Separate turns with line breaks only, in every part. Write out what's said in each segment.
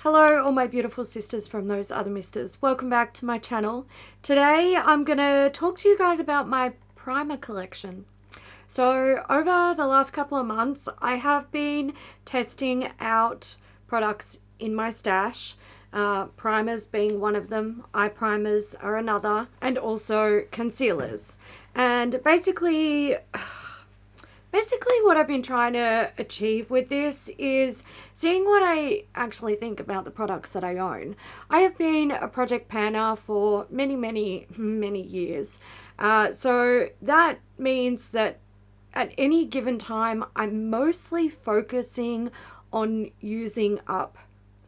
Hello all my beautiful sisters from those other misters. Welcome back to my channel. Today I'm going to talk to you guys about my primer collection. So over the last couple of months I have been testing out products in my stash. Primers being one of them, eye primers are another, and also concealers. And basically what I've been trying to achieve with this is seeing what I actually think about the products that I own. I have been a project panner for many years. So that means that at any given time, I'm mostly focusing on using up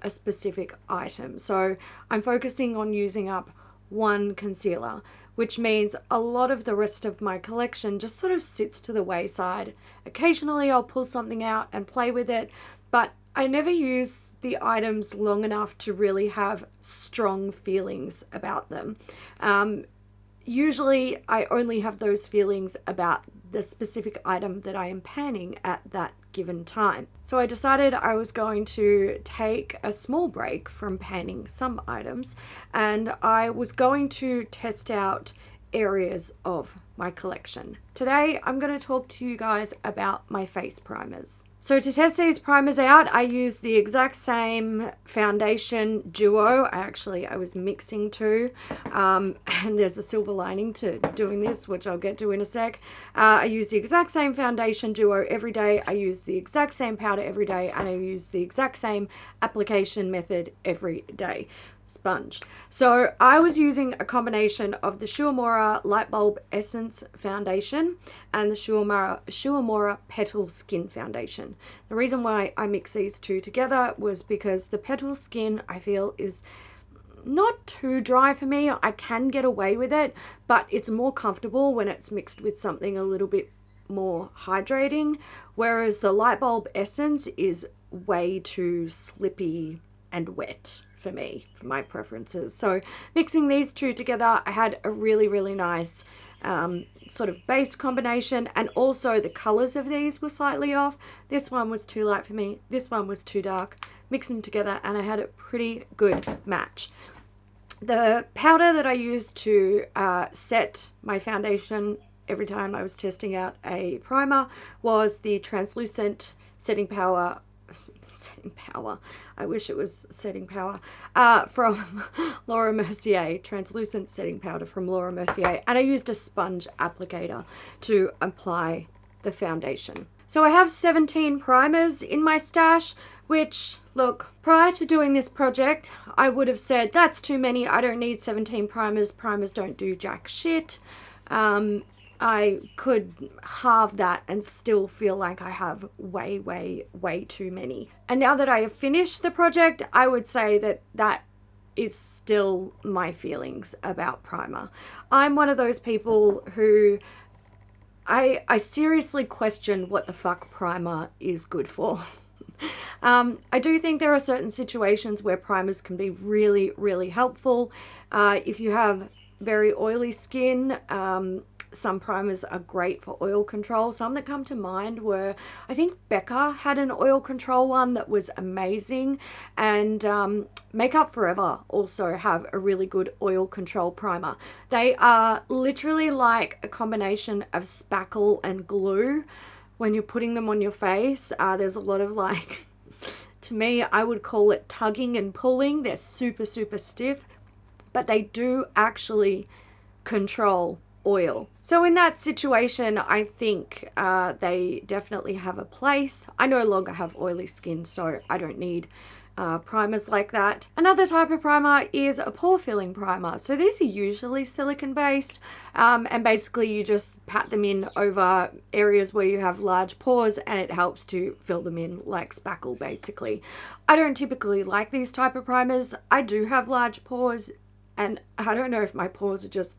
a specific item. So I'm focusing on using up one concealer, which means a lot of the rest of my collection just sort of sits to the wayside. Occasionally I'll pull something out and play with it, but I never use the items long enough to really have strong feelings about them. Usually I only have those feelings about the specific item that I am panning at that given time. So I decided I was going to take a small break from panning some items, and I was going to test out areas of my collection. Today I'm going to talk to you guys about my face primers. So to test these primers out, I used the exact same foundation duo. I was mixing two, and there's a silver lining to doing this, which I'll get to in a sec. I use the exact same foundation duo every day. I use the exact same powder every day, and I use the exact same application method every day. Sponge. So I was using a combination of the Shuamora Light Bulb Essence Foundation and the Shuamora Petal Skin Foundation. The reason why I mix these two together was because the Petal Skin I feel is not too dry for me. I can get away with it, but it's more comfortable when it's mixed with something a little bit more hydrating, whereas the Light Bulb Essence is way too slippy and wet for me, for my preferences. So mixing these two together, I had a really nice sort of base combination, and also the colors of these were slightly off. This one was too light for me, this one was too dark. Mix them together and I had a pretty good match. The powder that I used to set my foundation every time I was testing out a primer was the translucent setting power. I wish it was setting power from Laura Mercier, translucent setting powder from Laura Mercier, and I used a sponge applicator to apply the foundation. So I have 17 primers in my stash, which, look, prior to doing this project I would have said that's too many, I don't need 17 primers don't do jack shit. I could halve that and still feel like I have way too many. And now that I have finished the project, I would say that that is still my feelings about primer. I'm one of those people who I seriously question what the fuck primer is good for. I do think there are certain situations where primers can be really helpful. If you have very oily skin, some primers are great for oil control. Some that come to mind were, I think Becca had an oil control one that was amazing, and Makeup Forever also have a really good oil control primer. They are literally like a combination of spackle and glue when you're putting them on your face. There's a lot of, like, to me, I would call it tugging and pulling. They're super stiff, but they do actually control oil. So in that situation, I think they definitely have a place. I no longer have oily skin, so I don't need primers like that. Another type of primer is a pore filling primer. So these are usually silicone based, and basically you just pat them in over areas where you have large pores and it helps to fill them in like spackle basically. I don't typically like these type of primers. I do have large pores, and I don't know if my pores are just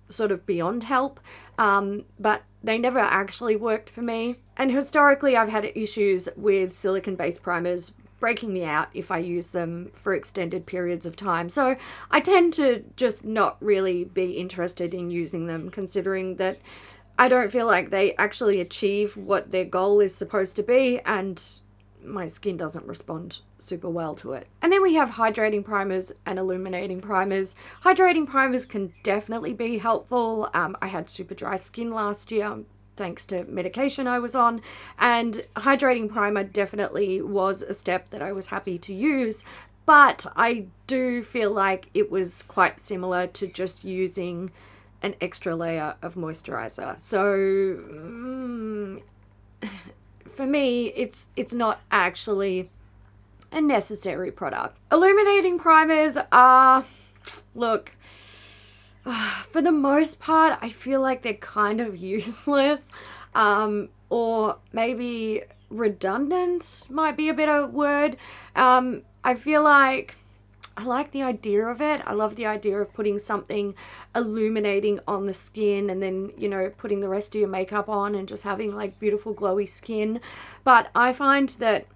sort of beyond help, but they never actually worked for me. And historically I've had issues with silicone based primers breaking me out if I use them for extended periods of time, so I tend to just not really be interested in using them, considering that I don't feel like they actually achieve what their goal is supposed to be, and my skin doesn't respond super well to it. And then we have hydrating primers and illuminating primers. Hydrating primers can definitely be helpful. I had super dry skin last year thanks to medication I was on, and hydrating primer definitely was a step that I was happy to use, but I do feel like it was quite similar to just using an extra layer of moisturizer. So for me, it's not actually a necessary product. Illuminating primers are, look, for the most part, I feel like they're kind of useless, or maybe redundant might be a better word. I feel like I like the idea of it. I love the idea of putting something illuminating on the skin and then, you know, putting the rest of your makeup on and just having like beautiful glowy skin. But I find that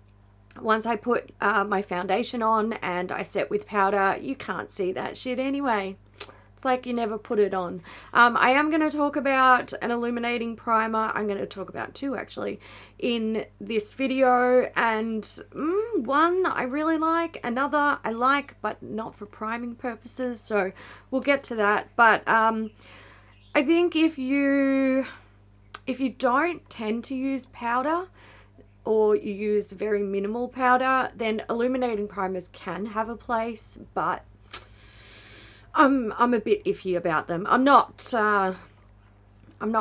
once I put my foundation on and I set with powder, you can't see that shit anyway. It's like you never put it on. I am going to talk about an illuminating primer. I'm going to talk about two actually in this video, and one I really like, another I like but not for priming purposes, so we'll get to that. But I think if you don't tend to use powder, or you use very minimal powder, then illuminating primers can have a place, but I'm a bit iffy about them. I'm not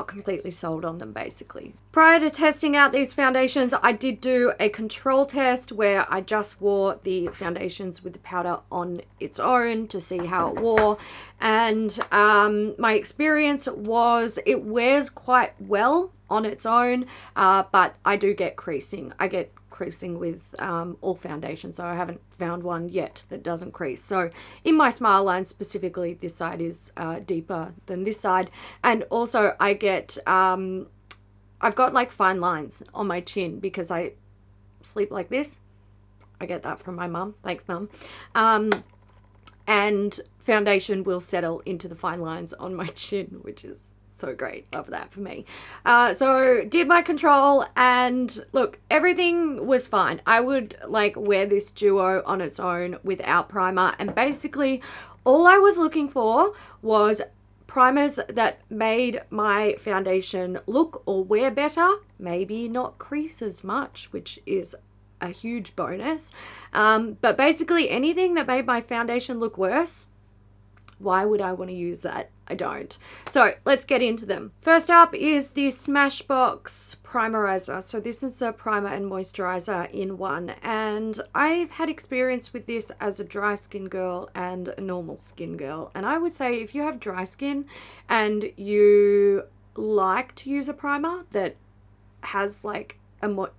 completely sold on them, basically. Prior to testing out these foundations, I did do a control test where I just wore the foundations with the powder on its own to see how it wore, and my experience was it wears quite well on its own, but I do get creasing. I get creasing with all foundations, so I haven't found one yet that doesn't crease. So in my smile line specifically, this side is deeper than this side, and also I get I've got like fine lines on my chin because I sleep like this. I get that from my mum. Thanks, mum. And foundation will settle into the fine lines on my chin, which is so great. Love that for me. So did my control, and look, everything was fine. I would like wear this duo on its own without primer, and basically all I was looking for was primers that made my foundation look or wear better, maybe not crease as much, which is a huge bonus. But basically anything that made my foundation look worse, why would I want to use that? I don't. So let's get into them. First up is the Smashbox Primerizer. So this is a primer and moisturizer in one, and I've had experience with this as a dry skin girl and a normal skin girl. And I would say if you have dry skin and you like to use a primer that has like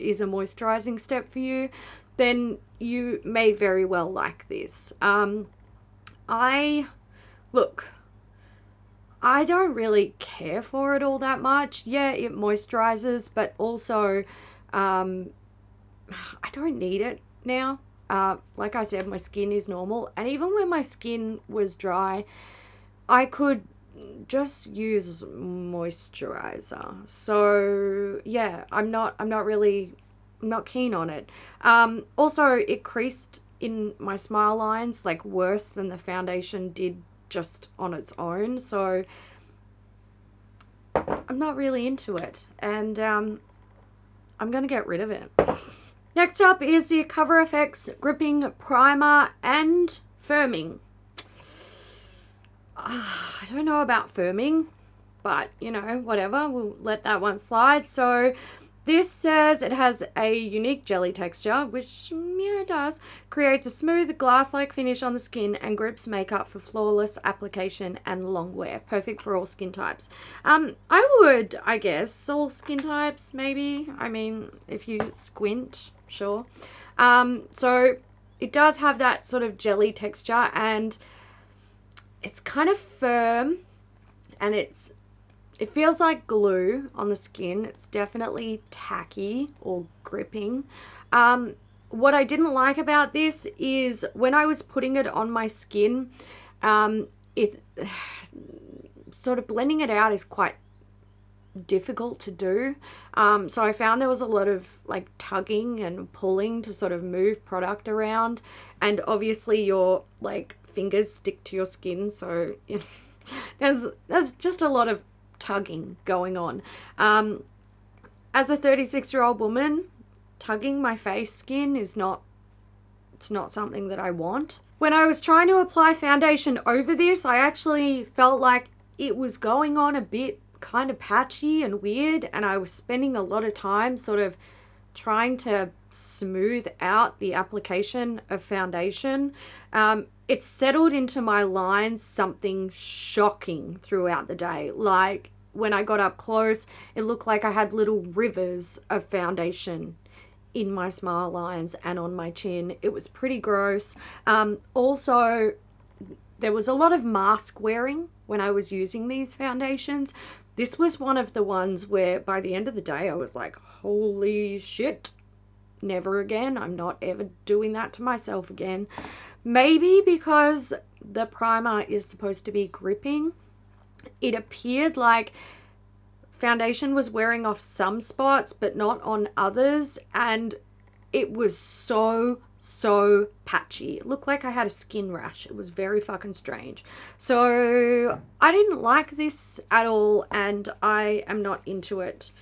is a moisturizing step for you, then you may very well like this. I don't really care for it all that much. Yeah, it moisturizes, but also I don't need it now. Like I said, my skin is normal, and even when my skin was dry, I could just use moisturizer. So yeah, I'm not keen on it. Also, it creased in my smile lines like worse than the foundation did just on its own, so I'm not really into it, and I'm gonna get rid of it. Next up is the Cover FX Gripping Primer and Firming. I don't know about firming, but you know, whatever, we'll let that one slide. So this says it has a unique jelly texture, which, yeah, it does. Creates a smooth glass-like finish on the skin and grips makeup for flawless application and long wear. Perfect for all skin types. I guess, all skin types, maybe. I mean, if you squint, sure. So it does have that sort of jelly texture, and it's kind of firm, and it feels like glue on the skin. It's definitely tacky or gripping. What I didn't like about this is when I was putting it on my skin, it sort of blending it out is quite difficult to do. So I found there was a lot of like tugging and pulling to sort of move product around, and obviously your like fingers stick to your skin, so you know, there's just a lot of tugging going on. As a 36-year-old woman, tugging my face skin is not, it's not something that I want. When I was trying to apply foundation over this, I actually felt like it was going on a bit kind of patchy and weird, and I was spending a lot of time sort of trying to smooth out the application of foundation. It settled into my lines something shocking throughout the day. Like when I got up close, it looked like I had little rivers of foundation in my smile lines and on my chin. It was pretty gross. Also, there was a lot of mask wearing when I was using these foundations. This was one of the ones where by the end of the day I was like, holy shit, never again. I'm not ever doing that to myself again. Maybe because the primer is supposed to be gripping, it appeared like foundation was wearing off some spots but not on others, and it was so patchy. It looked like I had a skin rash. It was very fucking strange. So I didn't like this at all, and I am not into it,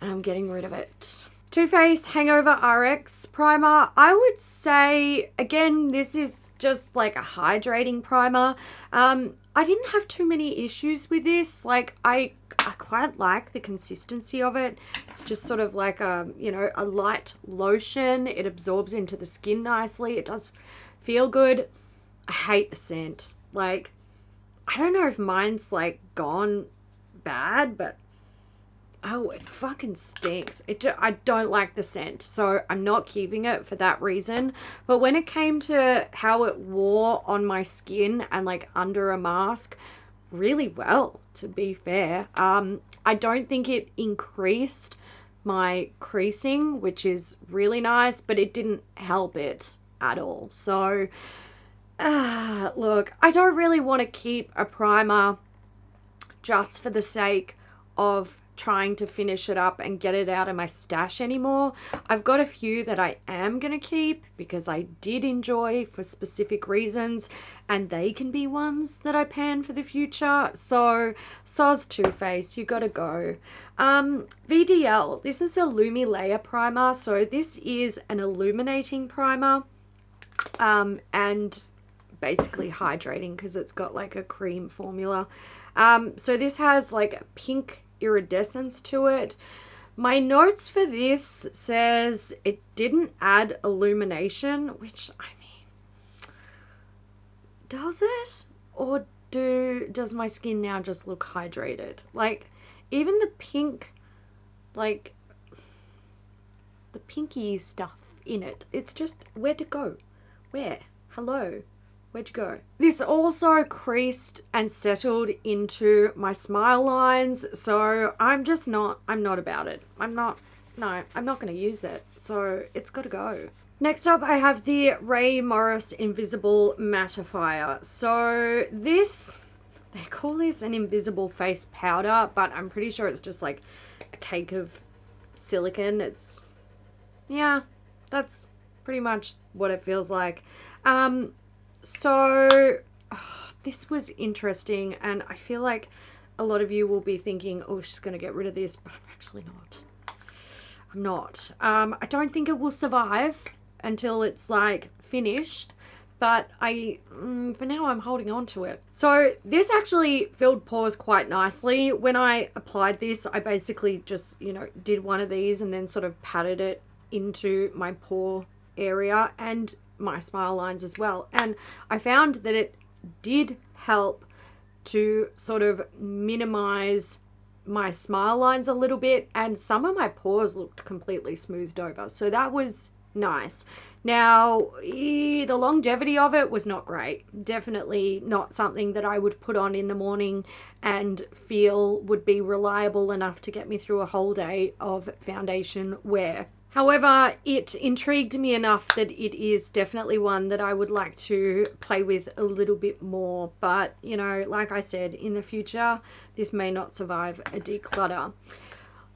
and I'm getting rid of it. Too Faced Hangover RX primer. I would say, again, this is just like a hydrating primer. I didn't have too many issues with this. Like I quite like the consistency of it. It's just sort of like a, you know, a light lotion. It absorbs into the skin nicely. It does feel good. I hate the scent. Like, I don't know if mine's like gone bad, but oh, it fucking stinks. I don't like the scent, so I'm not keeping it for that reason. But when it came to how it wore on my skin and like under a mask, really well, to be fair. I don't think it increased my creasing, which is really nice, but it didn't help it at all. So, look, I don't really want to keep a primer just for the sake of trying to finish it up and get it out of my stash anymore. I've got a few that I am going to keep because I did enjoy for specific reasons, and they can be ones that I pan for the future. So, soz Too Faced, you gotta go. VDL, this is a Lumilayer Primer. So this is an illuminating primer, and basically hydrating because it's got like a cream formula. So this has like a pink iridescence to it. My notes for this says it didn't add illumination, which, I mean, does it? Or does my skin now just look hydrated? Like, even the pink, like, the pinky stuff in it, it's just, where'd it go? Where? Hello? Where'd you go? This also creased and settled into my smile lines, so I'm not about it. I'm not going to use it, so it's got to go. Next up, I have the Ray Morris Invisible Mattifier. So this, they call this an invisible face powder, but I'm pretty sure it's just like a cake of silicone. It's, yeah, that's pretty much what it feels like. So, this was interesting, and I feel like a lot of you will be thinking, oh, she's going to get rid of this, but I'm actually not. I'm not. I don't think it will survive until it's, like, finished, but for now, I'm holding on to it. So, this actually filled pores quite nicely. When I applied this, I basically just, you know, did one of these and then sort of patted it into my pore area and my smile lines as well, and I found that it did help to sort of minimize my smile lines a little bit, and some of my pores looked completely smoothed over, so that was nice. Now, the longevity of it was not great. Definitely not something that I would put on in the morning and feel would be reliable enough to get me through a whole day of foundation wear. However, it intrigued me enough that it is definitely one that I would like to play with a little bit more. But, you know, like I said, in the future, this may not survive a declutter.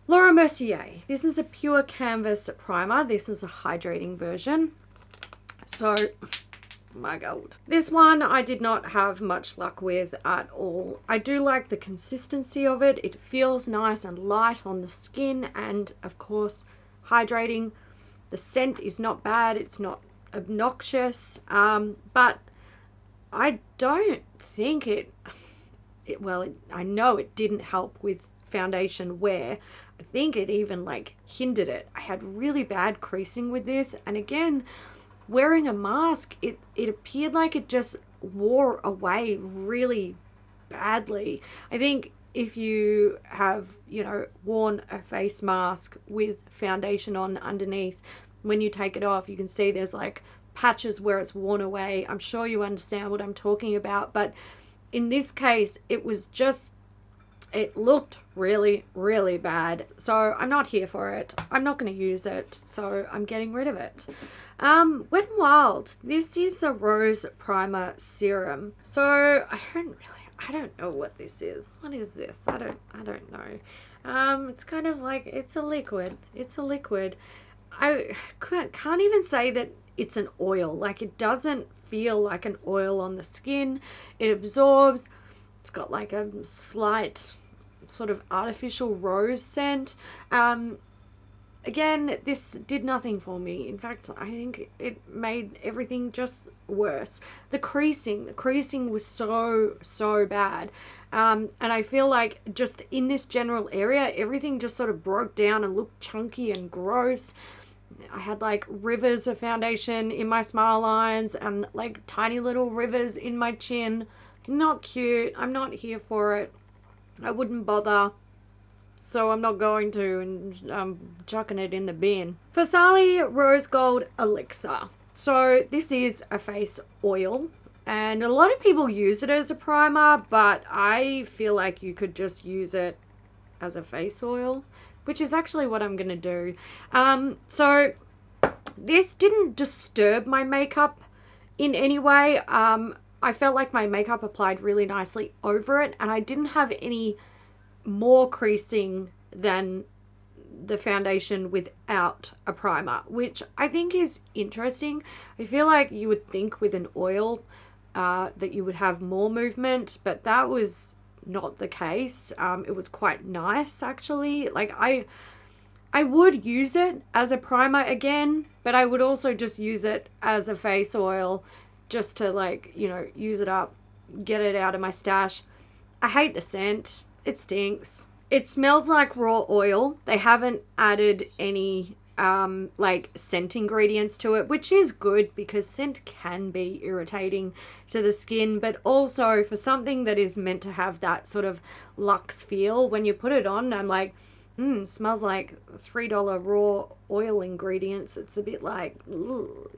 Laura Mercier. This is a pure canvas primer. This is a hydrating version. So, my God. This one I did not have much luck with at all. I do like the consistency of it. It feels nice and light on the skin, and of course hydrating. The scent is not bad. It's not obnoxious, but I don't think I know it didn't help with foundation wear. I think it even like hindered it. I had really bad creasing with this, and again, wearing a mask, it appeared like it just wore away really badly. I think if you have, you know, worn a face mask with foundation on underneath, when you take it off, you can see there's like patches where it's worn away. I'm sure you understand what I'm talking about, but in this case, it looked really, really bad. So I'm not here for it. I'm not going to use it, so I'm getting rid of it. Wet n Wild. This is the Rose Primer Serum. So I don't know what this is. What is this? I don't know. It's kind of like, it's a liquid. It's a liquid. I can't even say that it's an oil. Like, it doesn't feel like an oil on the skin. It absorbs. It's got like a slight sort of artificial rose scent. Again, this did nothing for me. In fact, I think it made everything just worse. The creasing was so bad. And I feel like just in this general area, everything just sort of broke down and looked chunky and gross. I had like rivers of foundation in my smile lines and like tiny little rivers in my chin. Not cute. I'm not here for it. I wouldn't bother. So I'm not going to, and I'm chucking it in the bin. Farsali Rose Gold Elixir. So this is a face oil, and a lot of people use it as a primer, but I feel like you could just use it as a face oil, which is actually what I'm going to do. So this didn't disturb my makeup in any way. I felt like my makeup applied really nicely over it, and I didn't have any more creasing than the foundation without a primer, which I think is interesting. I feel like you would think with an oil that you would have more movement, but that was not the case. It was quite nice, actually. Like, I would use it as a primer again, but I would also just use it as a face oil just to, like, you know, use it up, get it out of my stash. I hate the scent. It stinks. It smells like raw oil. They haven't added any like scent ingredients to it, which is good because scent can be irritating to the skin, but also for something that is meant to have that sort of luxe feel, when you put it on, I'm like, smells like $3 raw oil ingredients. It's a bit like,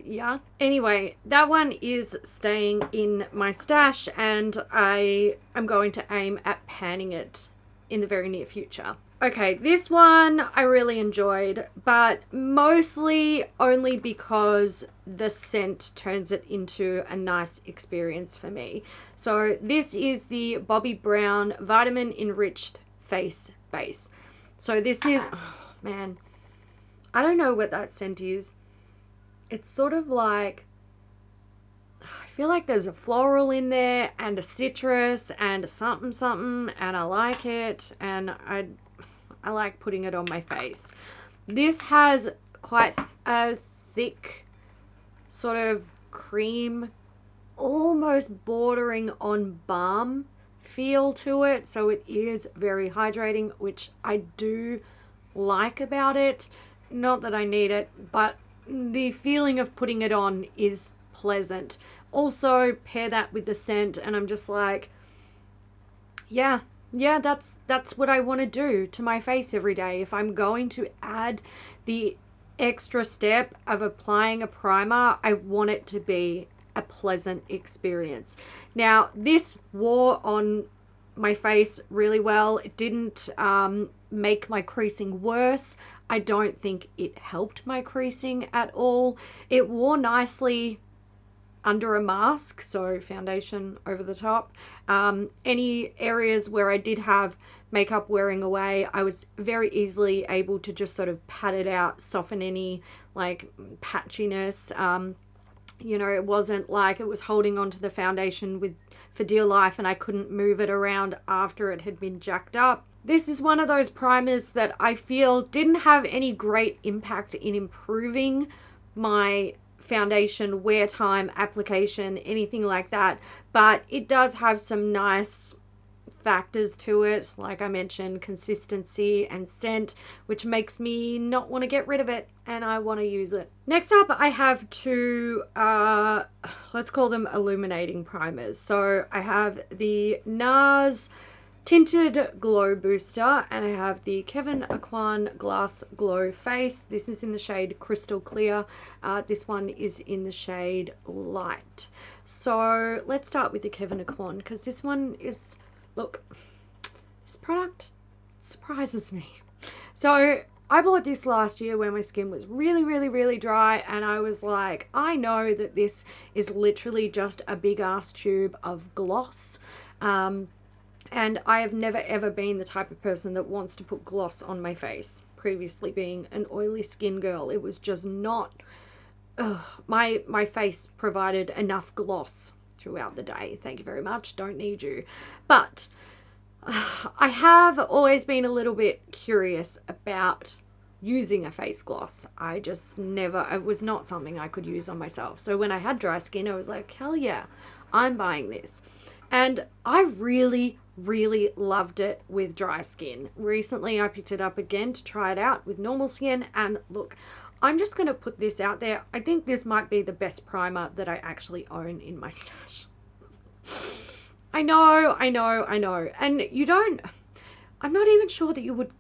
yeah. Anyway, that one is staying in my stash, and I am going to aim at panning it in the very near future. Okay, this one I really enjoyed, but mostly only because the scent turns it into a nice experience for me. So this is the Bobbi Brown Vitamin Enriched Face Base. So this is, oh man, I don't know what that scent is. It's sort of like, I feel like there's a floral in there and a citrus and a something, and I like it, and I like putting it on my face. This has quite a thick sort of cream, almost bordering on balm feel to it, so it is very hydrating, which I do like about it. Not that I need it, but the feeling of putting it on is pleasant. Also pair that with the scent and I'm just like, yeah, that's what I want to do to my face every day. If I'm going to add the extra step of applying a primer, I want it to be a pleasant experience. Now, this wore on my face really well. It didn't make my creasing worse. I don't think it helped my creasing at all. It wore nicely under a mask, so foundation over the top. Any areas where I did have makeup wearing away, I was very easily able to just sort of pat it out, soften any like patchiness. You know, it wasn't like it was holding onto the foundation for dear life and I couldn't move it around after it had been jacked up. This is one of those primers that I feel didn't have any great impact in improving my foundation wear time, application, anything like that, but it does have some nice factors to it, like I mentioned, consistency and scent, which makes me not want to get rid of it and I want to use it. Next up, I have two let's call them illuminating primers. So I have the Nars Tinted Glow Booster and I have the Kevyn Aquan Glass Glow Face. This is in the shade Crystal Clear. This one is in the shade Light. So let's start with the Kevyn Aquan, because this one is, look, this product surprises me. So I bought this last year when my skin was really dry, and I was like, I know that this is literally just a big ass tube of gloss. And I have never ever been the type of person that wants to put gloss on my face. Previously being an oily skin girl, it was just not, my face provided enough gloss throughout the day. Thank you very much, don't need you. But I have always been a little bit curious about using a face gloss. I just never, it was not something I could use on myself. So when I had dry skin, I was like, hell yeah, I'm buying this. And I really loved it with dry skin. Recently I picked it up again to try it out with normal skin, and look, I'm just going to put this out there. I think this might be the best primer that I actually own in my stash. I know. And you don't, I'm not even sure that you would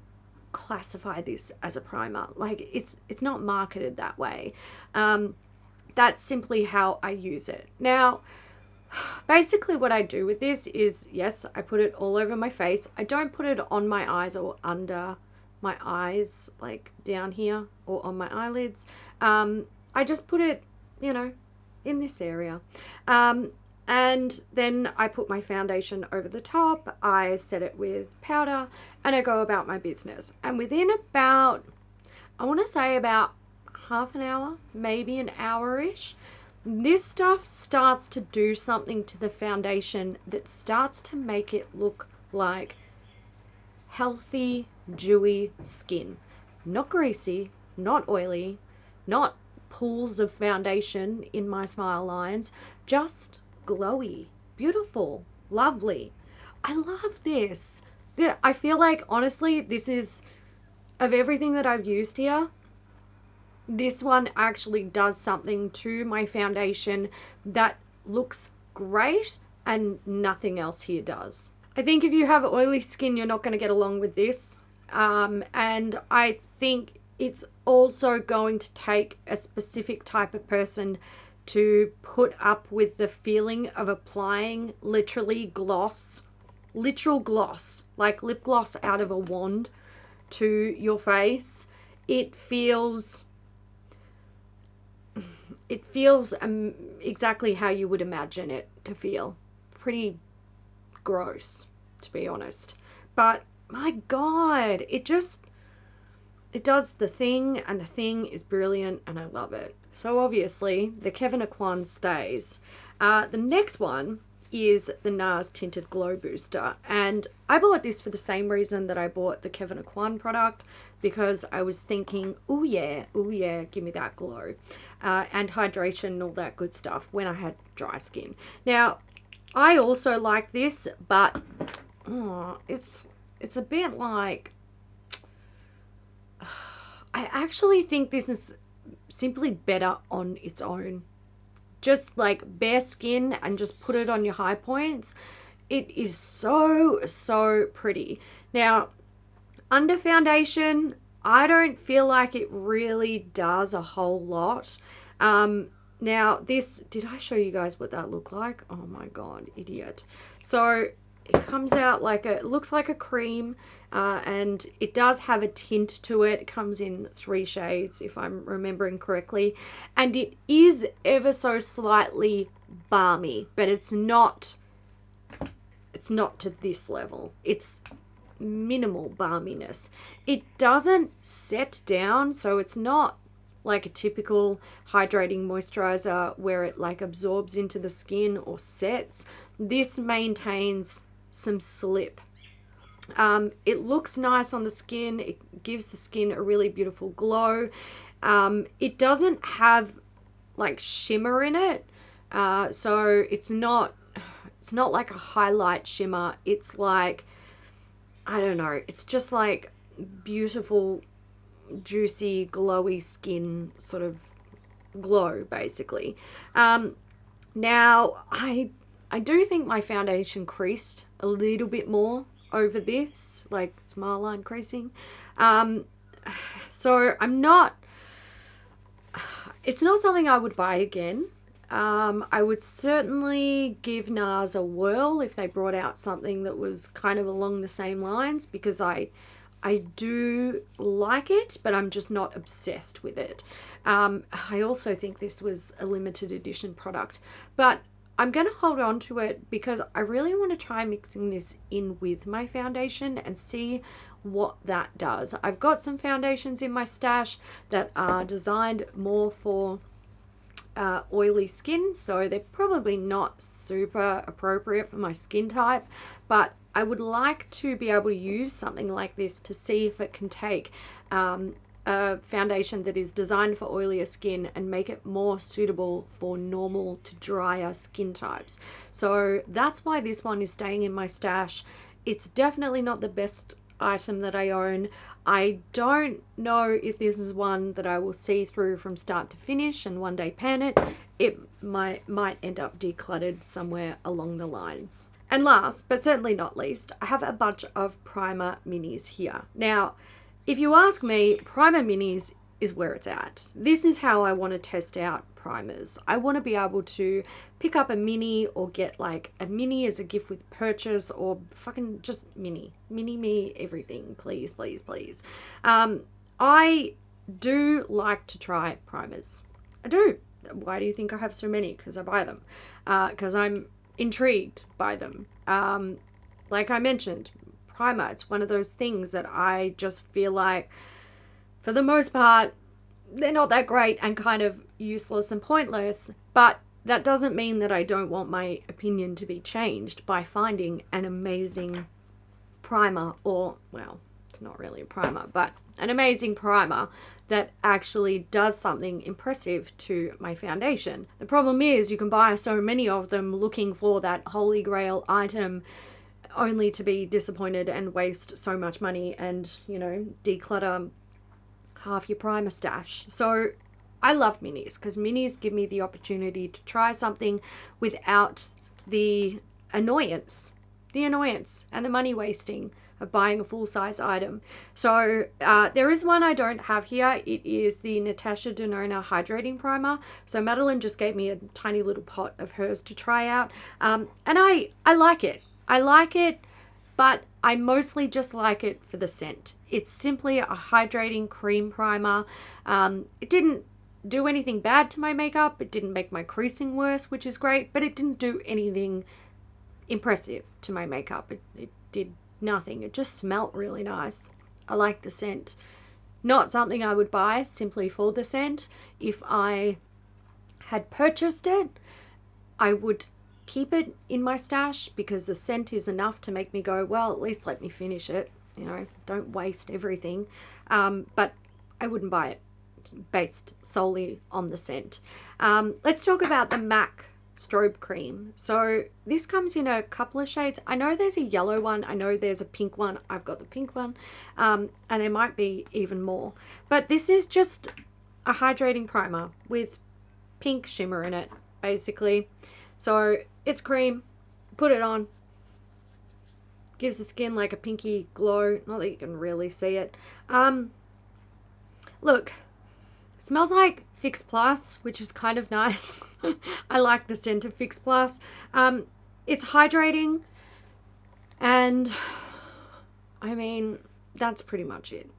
classify this as a primer. Like, it's not marketed that way. That's simply how I use it. Now, basically what I do with this is, yes, I put it all over my face. I don't put it on my eyes or under my eyes, like down here, or on my eyelids. I just put it, you know, in this area. And then I put my foundation over the top. I set it with powder and I go about my business. And within about, I want to say about half an hour, maybe an hour-ish, this stuff starts to do something to the foundation that starts to make it look like healthy, dewy skin. Not greasy, not oily, not pools of foundation in my smile lines, just glowy, beautiful, lovely. I love this. I feel like, honestly, this is, of everything that I've used here, this one actually does something to my foundation that looks great and nothing else here does. I think if you have oily skin, you're not going to get along with this. And I think it's also going to take a specific type of person to put up with the feeling of applying literally gloss, literal gloss, like lip gloss out of a wand to your face. It feels exactly how you would imagine it to feel. Pretty gross, to be honest. But my God, it does the thing, and the thing is brilliant, and I love it. So obviously, the Kevyn Aquan stays. The next one is the Nars Tinted Glow Booster, and I bought this for the same reason that I bought the Kevyn Aquan product, because I was thinking, oh yeah, give me that glow, and hydration and all that good stuff when I had dry skin. Now, I also like this, but it's a bit like, I actually think this is simply better on its own. Just like bare skin and just put it on your high points. It is so pretty. Now, under foundation, I don't feel like it really does a whole lot. Now this, did I show you guys what that looked like? Oh my God, idiot. So It comes out like it looks like a cream, and it does have a tint to it. It comes in 3 shades if I'm remembering correctly, and it is ever so slightly balmy, but it's not to this level. It's minimal balminess. It doesn't set down, so it's not like a typical hydrating moisturizer where it like absorbs into the skin or sets. This maintains some slip. It looks nice on the skin. It gives the skin a really beautiful glow. It doesn't have like shimmer in it, so it's not like a highlight shimmer. It's like, I don't know, it's just like beautiful, juicy, glowy skin sort of glow, basically. Now, I do think my foundation creased a little bit more over this, like smile line creasing. So it's not something I would buy again. I would certainly give Nars a whirl if they brought out something that was kind of along the same lines, because I do like it, but I'm just not obsessed with it. I also think this was a limited edition product, but I'm going to hold on to it because I really want to try mixing this in with my foundation and see what that does. I've got some foundations in my stash that are designed more for oily skin, so they're probably not super appropriate for my skin type, but I would like to be able to use something like this to see if it can take a foundation that is designed for oilier skin and make it more suitable for normal to drier skin types. So that's why this one is staying in my stash. It's definitely not the best item that I own. I don't know if this is one that I will see through from start to finish and one day pan it. It might end up decluttered somewhere along the lines. And last, but certainly not least, I have a bunch of primer minis here. Now, if you ask me, primer minis is where it's at. This is how I want to test out primers. I want to be able to pick up a mini or get like a mini as a gift with purchase, or fucking just mini me everything, please, please, please. I do like to try primers. I do. Why do you think I have so many? Because I buy them. Because I'm intrigued by them. Like I mentioned, primer, it's one of those things that I just feel like, for the most part, they're not that great and kind of useless and pointless, but that doesn't mean that I don't want my opinion to be changed by finding an amazing primer, or, well, it's not really a primer, but an amazing primer that actually does something impressive to my foundation. The problem is you can buy so many of them looking for that holy grail item, only to be disappointed and waste so much money and, you know, declutter half your primer stash. So I love minis because minis give me the opportunity to try something without the annoyance and the money wasting of buying a full-size item. So there is one I don't have here. It is the Natasha Denona Hydrating Primer. So Madeline just gave me a tiny little pot of hers to try out, and I like it. I like it, but I mostly just like it for the scent. It's simply a hydrating cream primer. It didn't do anything bad to my makeup. It didn't make my creasing worse, which is great, but it didn't do anything impressive to my makeup. It did nothing. It just smelled really nice. I like the scent. Not something I would buy simply for the scent. If I had purchased it, I would keep it in my stash because the scent is enough to make me go, well, at least let me finish it, you know, don't waste everything. But I wouldn't buy it based solely on the scent. Let's talk about the MAC Strobe Cream. So this comes in a couple of shades. I know there's a yellow one, I know there's a pink one, I've got the pink one, and there might be even more, but this is just a hydrating primer with pink shimmer in it, basically. So it's cream, put it on, gives the skin like a pinky glow, not that you can really see it. Look, it smells like Fix Plus, which is kind of nice. I like the scent of Fix Plus. It's hydrating. And I mean, that's pretty much it.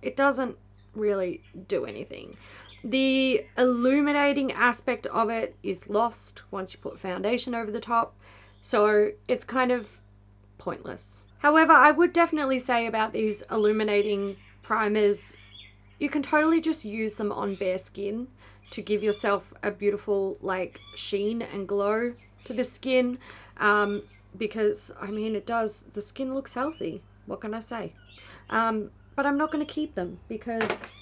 It doesn't really do anything. The illuminating aspect of it is lost once you put foundation over the top, so it's kind of pointless. However, I would definitely say about these illuminating primers, you can totally just use them on bare skin to give yourself a beautiful like sheen and glow to the skin, because I mean it does, the skin looks healthy, what can I say? But I'm not going to keep them because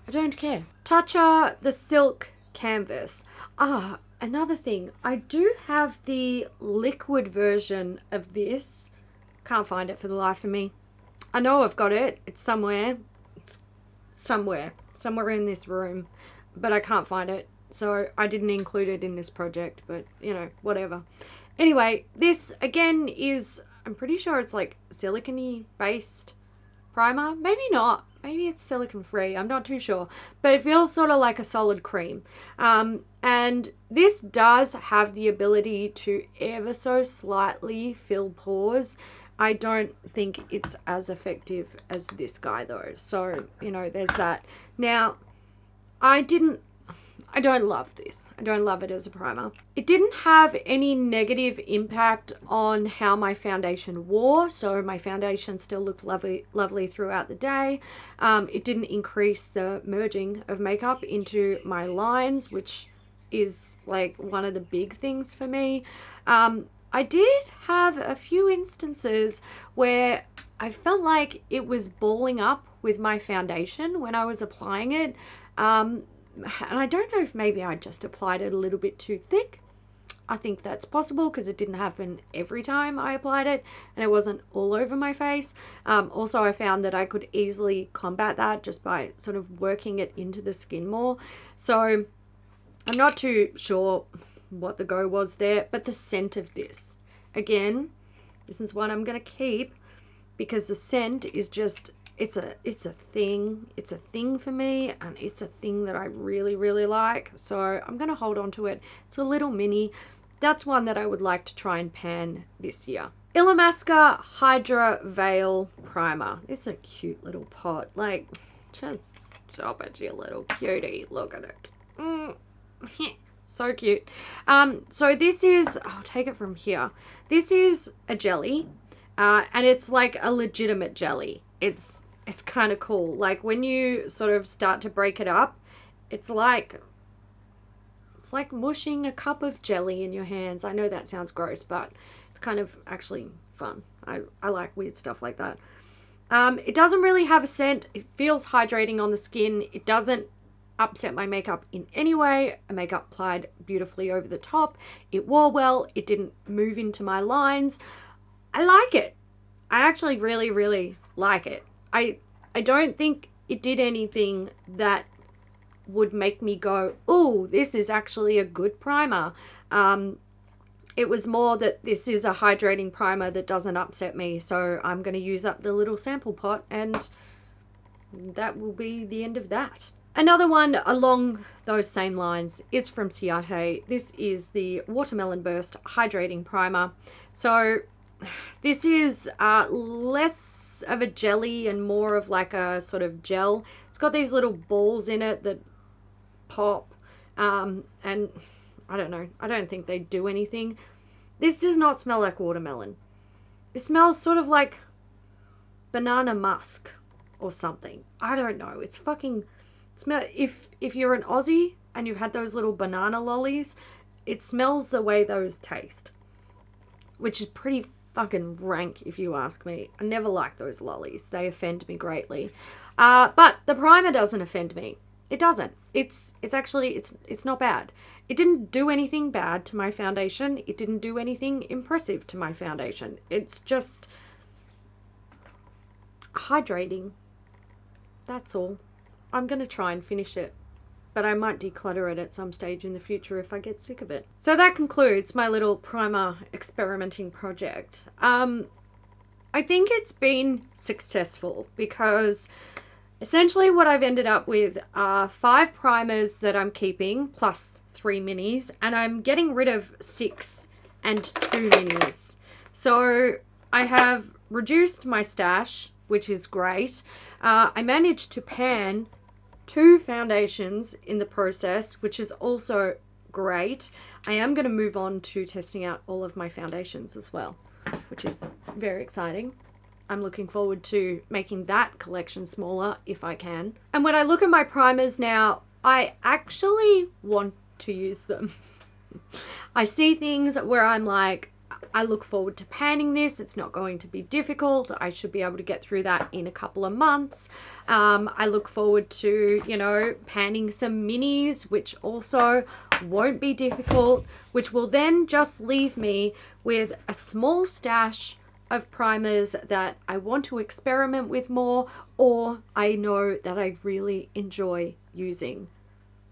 I don't care. Tatcha the Silk Canvas. Another thing, I do have the liquid version of this. Can't find it for the life of me. I know I've got it. It's somewhere. It's somewhere in this room, but I can't find it. So I didn't include it in this project, but you know, whatever. Anyway, this again is, I'm pretty sure it's like silicone based primer. Maybe not. Maybe it's silicone free. I'm not too sure. But it feels sort of like a solid cream. And this does have the ability to ever so slightly fill pores. I don't think it's as effective as this guy though. So, you know, there's that. Now, I don't love this. I don't love it as a primer. It didn't have any negative impact on how my foundation wore, so my foundation still looked lovely throughout the day. It didn't increase the merging of makeup into my lines, which is like one of the big things for me. I did have a few instances where I felt like it was balling up with my foundation when I was applying it. And I don't know if maybe I just applied it a little bit too thick. I think that's possible because it didn't happen every time I applied it and it wasn't all over my face. Also, I found that I could easily combat that just by sort of working it into the skin more. So I'm not too sure what the go was there, but the scent of this, again, this is one I'm going to keep because the scent is just, it's a thing for me, and it's a thing that I really, really like. So I'm going to hold on to it. It's a little mini. That's one that I would like to try and pan this year. Illamasqua Hydra Veil Primer. This is a cute little pot. Like, just stop it, you little cutie. Look at it. So cute. So this is, I'll take it from here. This is a jelly, and it's like a legitimate jelly. It's kind of cool. Like when you sort of start to break it up, it's like mushing a cup of jelly in your hands. I know that sounds gross, but it's kind of actually fun. I like weird stuff like that. It doesn't really have a scent. It feels hydrating on the skin. It doesn't upset my makeup in any way. A makeup applied beautifully over the top. It wore well. It didn't move into my lines. I like it. I actually really, really like it. I don't think it did anything that would make me go, oh, this is actually a good primer. It was more that this is a hydrating primer that doesn't upset me. So I'm going to use up the little sample pot and that will be the end of that. Another one along those same lines is from Ciate. This is the Watermelon Burst Hydrating Primer. So this is less of a jelly and more of like a sort of gel. It's got these little balls in it that pop, and I don't know, I don't think they do anything. This does not smell like watermelon. It smells sort of like banana musk or something. I don't know. It's fucking smell. If you're an Aussie and you've had those little banana lollies, it smells the way those taste, which is pretty fucking rank if you ask me. I never like those lollies. They offend me greatly. But the primer doesn't offend me. It doesn't. It's actually, it's not bad. It didn't do anything bad to my foundation. It didn't do anything impressive to my foundation. It's just hydrating. That's all. I'm going to try and finish it, but I might declutter it at some stage in the future if I get sick of it. So that concludes my little primer experimenting project. I think it's been successful because essentially what I've ended up with are 5 primers that I'm keeping plus 3 minis, and I'm getting rid of 6 and 2 minis. So I have reduced my stash, which is great. I managed to pan 2 foundations in the process, which is also great. I am going to move on to testing out all of my foundations as well, which is very exciting. I'm looking forward to making that collection smaller if I can. And when I look at my primers now, I actually want to use them. I see things where I'm like, I look forward to panning this. It's not going to be difficult. I should be able to get through that in a couple of months. I look forward to, you know, panning some minis, which also won't be difficult, which will then just leave me with a small stash of primers that I want to experiment with more, or I know that I really enjoy using.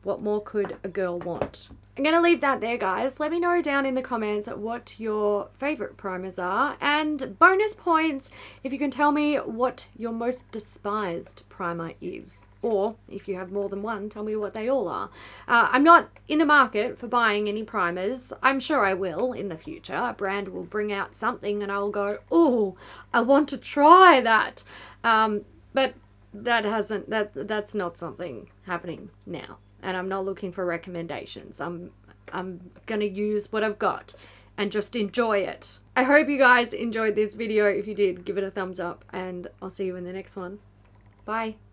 What more could a girl want? I'm going to leave that there, guys. Let me know down in the comments what your favorite primers are, and bonus points if you can tell me what your most despised primer is. Or if you have more than one, tell me what they all are. I'm not in the market for buying any primers. I'm sure I will in the future. A brand will bring out something and I'll go, oh, I want to try that. But that's not something happening now. And I'm not looking for recommendations. I'm gonna use what I've got and just enjoy it. I hope you guys enjoyed this video. If you did, give it a thumbs up, and I'll see you in the next one. Bye.